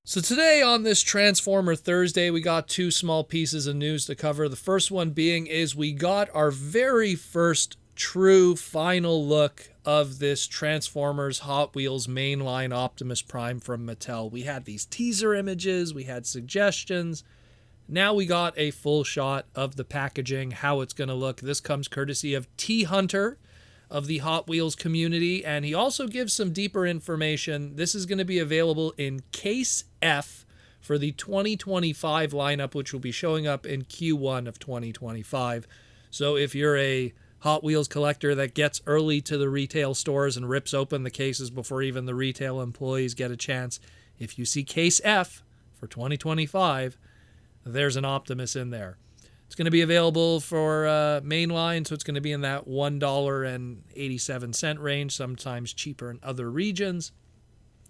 So today on this Transformer Thursday, we got two small pieces of news to cover. The first one being is we got our very first true final look of this Transformers Hot Wheels mainline Optimus Prime from Mattel. We had these teaser images, we had suggestions. Now we got a full shot of the packaging, how it's going to look. This comes courtesy of T. Hunter of the Hot Wheels community, and he also gives some deeper information. This is going to be available in Case F for the 2025 lineup, which will be showing up in Q1 of 2025. So if you're a Hot Wheels collector that gets early to the retail stores and rips open the cases before even the retail employees get a chance, if you see Case F for 2025, there's an Optimus in there. It's going to be available for mainline, so it's going to be in that $1.87 range, sometimes cheaper in other regions.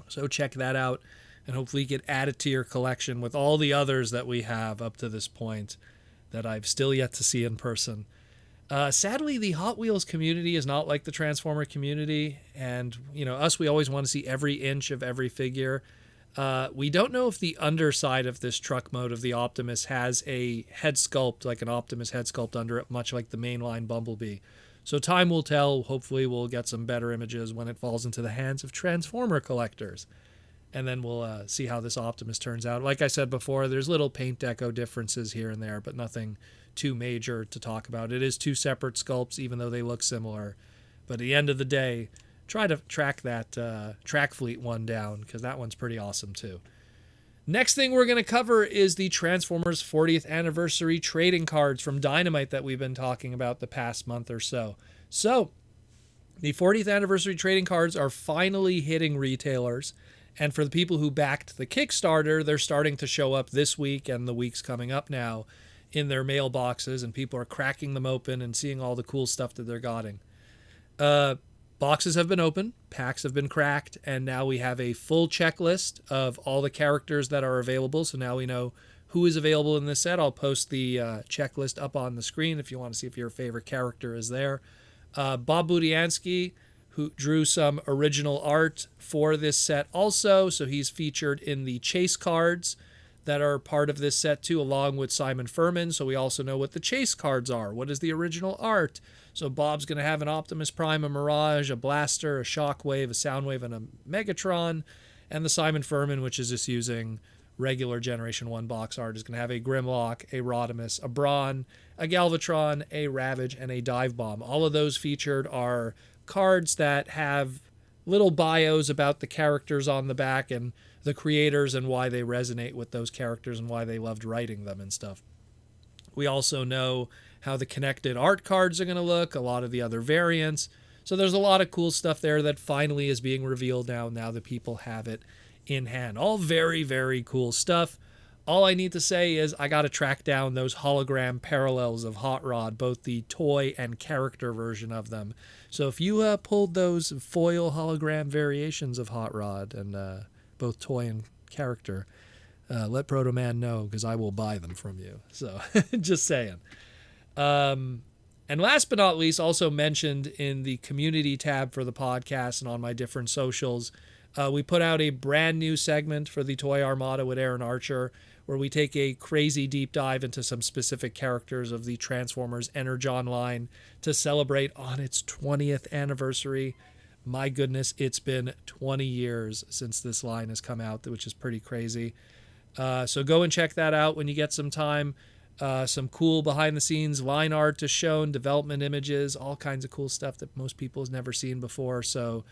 So check that out, and hopefully you can add it to your collection with all the others that we have up to this point that I've still yet to see in person. Sadly, the Hot Wheels community is not like the Transformer community, and us, we always want to see every inch of every figure. We don't know if the underside of this truck mode of the Optimus has a head sculpt, like an Optimus head sculpt under it, much like the mainline Bumblebee. So time will tell. Hopefully we'll get some better images when it falls into the hands of Transformer collectors. And then we'll see how this Optimus turns out. Like I said before, there's little paint deco differences here and there, but nothing too major to talk about. It is two separate sculpts, even though they look similar. But at the end of the day, try to track that Track Fleet one down, because that one's pretty awesome too. Next thing we're going to cover is the Transformers 40th Anniversary trading cards from Dynamite that we've been talking about the past month or so. So, the 40th Anniversary trading cards are finally hitting retailers, and for the people who backed the Kickstarter, they're starting to show up this week and the weeks coming up now in their mailboxes, and people are cracking them open and seeing all the cool stuff that they're getting. Boxes have been opened, packs have been cracked, and now we have a full checklist of all the characters that are available. So now we know who is available in this set. I'll post the checklist up on the screen if you want to see if your favorite character is there. Bob Budiansky, who drew some original art for this set also, so he's featured in the chase cards that are part of this set too, along with Simon Furman. So we also know what the chase cards are. What is the original art? So Bob's going to have an Optimus Prime, a Mirage, a Blaster, a Shockwave, a Soundwave, and a Megatron. And the Simon Furman, which is just using regular Generation 1 box art, is going to have a Grimlock, a Rodimus, a Brawn, a Galvatron, a Ravage, and a Dive Bomb. All of those featured are cards that have little bios about the characters on the back and the creators and why they resonate with those characters and why they loved writing them and stuff. We also know how the connected art cards are going to look, a lot of the other variants. So there's a lot of cool stuff there that finally is being revealed now that people have it in hand. All very, very cool stuff. All I need to say is I got to track down those hologram parallels of Hot Rod, both the toy and character version of them. So if you pulled those foil hologram variations of Hot Rod and both toy and character, let Proto Man know, because I will buy them from you. So just saying. And last but not least, also mentioned in the community tab for the podcast and on my different socials, we put out a brand new segment for the Toy Armada with Aaron Archer, where we take a crazy deep dive into some specific characters of the Transformers Energon line to celebrate on its 20th anniversary. My goodness, it's been 20 years since this line has come out, which is pretty crazy. So go and check that out when you get some time. Some cool behind-the-scenes line art is shown, development images, all kinds of cool stuff that most people have never seen before. So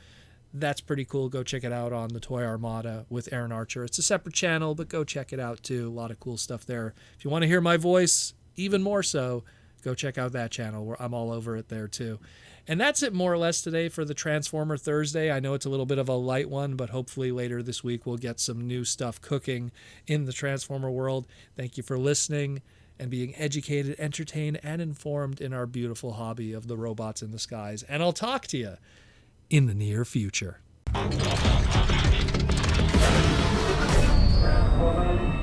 that's pretty cool. Go check it out on the Toy Armada with Aaron Archer. It's a separate channel, but go check it out too. A lot of cool stuff there. If you want to hear my voice even more so, go check out that channel where I'm all over it there too. And that's it more or less today for the Transformer Thursday. I know it's a little bit of a light one, but hopefully later this week we'll get some new stuff cooking in the Transformer world. Thank you for listening and being educated, entertained, and informed in our beautiful hobby of the robots in the skies. And I'll talk to you in the near future. Transformers.